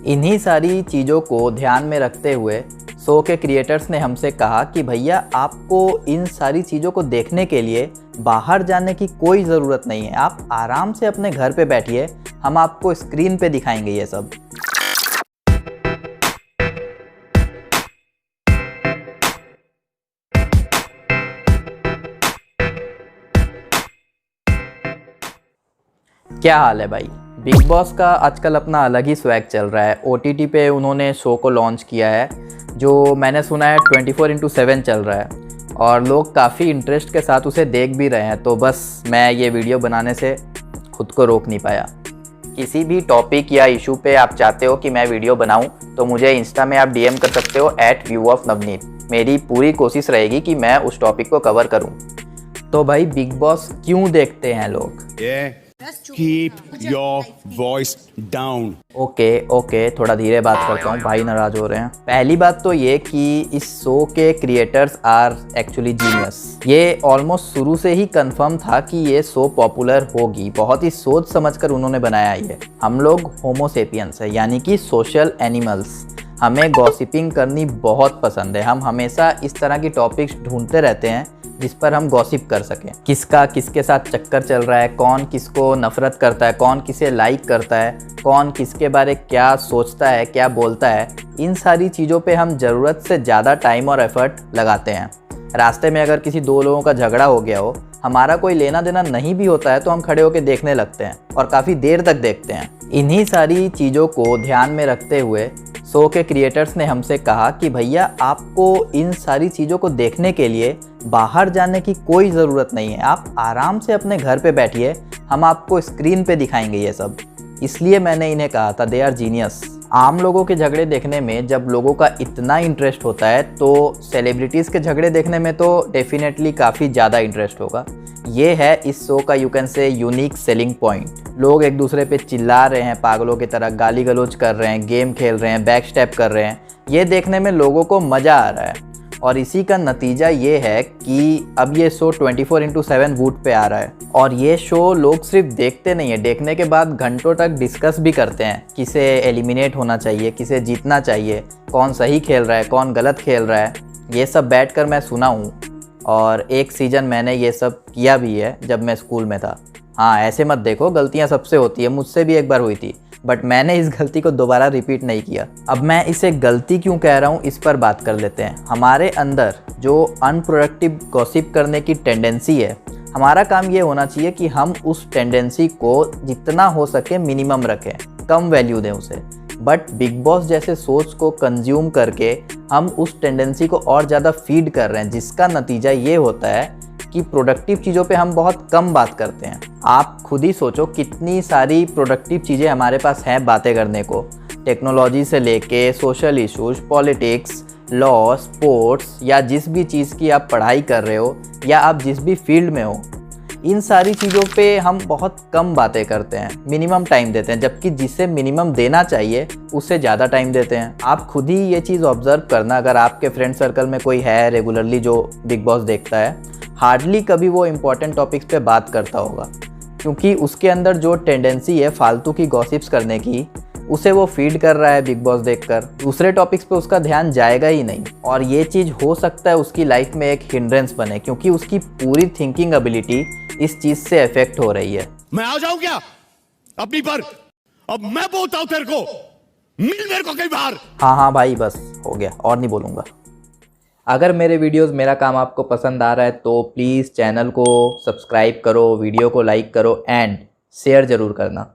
इन्हीं सारी चीज़ों को ध्यान में रखते हुए शो के क्रिएटर्स ने हमसे कहा कि भैया आपको इन सारी चीज़ों को देखने के लिए बाहर जाने की कोई ज़रूरत नहीं है, आप आराम से अपने घर पे बैठिए, हम आपको स्क्रीन पे दिखाएंगे ये सब। क्या हाल है भाई। बिग बॉस का आजकल अपना अलग ही स्वैग चल रहा है। OTT पे उन्होंने शो को लॉन्च किया है जो मैंने सुना है 24/7 चल रहा है और लोग काफ़ी इंटरेस्ट के साथ उसे देख भी रहे हैं। तो बस मैं ये वीडियो बनाने से खुद को रोक नहीं पाया। किसी भी टॉपिक या इशू पे आप चाहते हो कि मैं वीडियो बनाऊं तो मुझे इंस्टा में आप DM कर सकते हो @viewofnavneet। मेरी पूरी कोशिश रहेगी कि मैं उस टॉपिक को कवर करूं। तो भाई बिग बॉस क्यों देखते हैं लोग? Keep your voice down. Okay, थोड़ा धीरे बात करता हूँ, भाई नाराज हो रहे हैं। पहली बात तो ये कि इस शो के क्रिएटर्स आर एक्चुअली जीनियस। ये ऑलमोस्ट शुरू से ही कंफर्म था कि ये शो पॉपुलर होगी। बहुत ही सोच समझकर उन्होंने बनाया ये। हम लोग होमोसेपियंस है, यानी कि सोशल एनिमल्स। हमें गॉसिपिंग करनी बहुत पसंद है। हम हमेशा इस तरह की टॉपिक्स ढूंढते रहते हैं जिस पर हम गॉसिप कर सकें। किसका किसके साथ चक्कर चल रहा है, कौन किसको नफरत करता है, कौन किसे लाइक करता है, कौन किसके बारे क्या सोचता है, क्या बोलता है। इन सारी चीज़ों पे हम ज़रूरत से ज़्यादा टाइम और एफर्ट लगाते हैं। रास्ते में अगर किसी दो लोगों का झगड़ा हो गया हो, हमारा कोई लेना देना नहीं भी होता है तो हम खड़े होकर देखने लगते हैं और काफ़ी देर तक देखते हैं। इन्हीं सारी चीज़ों को ध्यान में रखते हुए शो के क्रिएटर्स ने हमसे कहा कि भैया आपको इन सारी चीज़ों को देखने के लिए बाहर जाने की कोई ज़रूरत नहीं है, आप आराम से अपने घर पे बैठिए, हम आपको स्क्रीन पे दिखाएंगे ये सब। इसलिए मैंने इन्हें कहा था दे आर जीनियस। आम लोगों के झगड़े देखने में जब लोगों का इतना इंटरेस्ट होता है तो सेलिब्रिटीज़ के झगड़े देखने में तो डेफिनेटली काफ़ी ज़्यादा इंटरेस्ट होगा। ये है इस शो का you can say unique selling point. लोग एक दूसरे पे चिल्ला रहे हैं, पागलों की तरह गाली गलौज कर रहे हैं, गेम खेल रहे हैं, बैक स्टेप कर रहे हैं। ये देखने में लोगों को मज़ा आ रहा है और इसी का नतीजा ये है कि अब ये शो 24/7 वूट पे आ रहा है। और ये शो लोग सिर्फ देखते नहीं है, देखने के बाद घंटों तक डिस्कस भी करते हैं। किसे एलिमिनेट होना चाहिए, किसे जीतना चाहिए, कौन सही खेल रहा है, कौन गलत खेल रहा है, ये सब बैठकर मैं सुना हूँ। और एक सीज़न मैंने ये सब किया भी है जब मैं स्कूल में था। हाँ, ऐसे मत देखो, गलतियाँ सबसे होती है, मुझसे भी एक बार हुई थी, बट मैंने इस गलती को दोबारा रिपीट नहीं किया। अब मैं इसे गलती क्यों कह रहा हूँ इस पर बात कर लेते हैं। हमारे अंदर जो अनप्रोडक्टिव गॉसिप करने की टेंडेंसी है, हमारा काम ये होना चाहिए कि हम उस टेंडेंसी को जितना हो सके मिनिमम रखें, कम वैल्यू दें उसे। बट बिग बॉस जैसे सोच को कंज्यूम करके हम उस टेंडेंसी को और ज़्यादा फीड कर रहे हैं, जिसका नतीजा ये होता है कि प्रोडक्टिव चीज़ों पे हम बहुत कम बात करते हैं। आप खुद ही सोचो कितनी सारी प्रोडक्टिव चीज़ें हमारे पास हैं बातें करने को। टेक्नोलॉजी से लेके social issues, politics, law, sports या जिस भी चीज़ की आप पढ़ाई कर रहे हो या आप जिस भी फील्ड में हो, इन सारी चीज़ों पे हम बहुत कम बातें करते हैं, मिनिमम टाइम देते हैं। जबकि जिसे मिनिमम देना चाहिए उससे ज़्यादा टाइम देते हैं। आप खुद ही ये चीज़ ऑब्जर्व करना, अगर आपके फ्रेंड सर्कल में कोई है रेगुलरली जो बिग बॉस देखता है, हार्डली कभी वो इम्पोर्टेंट टॉपिक्स पे बात करता होगा, क्योंकि उसके अंदर जो टेंडेंसी है फालतू की गॉसिप्स करने की, उसे वो फीड कर रहा है बिग बॉस देखकर। दूसरे टॉपिक्स पे उसका ध्यान जाएगा ही नहीं और ये चीज़ हो सकता है उसकी लाइफ में एक हिंड्रेंस बने, क्योंकि उसकी पूरी थिंकिंग एबिलिटी इस चीज़ से अफेक्ट हो रही है। मैं आ जाऊं क्या अपनी पर? अब मैं बोलता हूं तेरे को, मिल मेरे को कई बार। हाँ भाई, बस हो गया, और नहीं बोलूँगा। अगर मेरे वीडियोस, मेरा काम आपको पसंद आ रहा है तो प्लीज़ चैनल को सब्सक्राइब करो, वीडियो को लाइक करो एंड शेयर ज़रूर करना।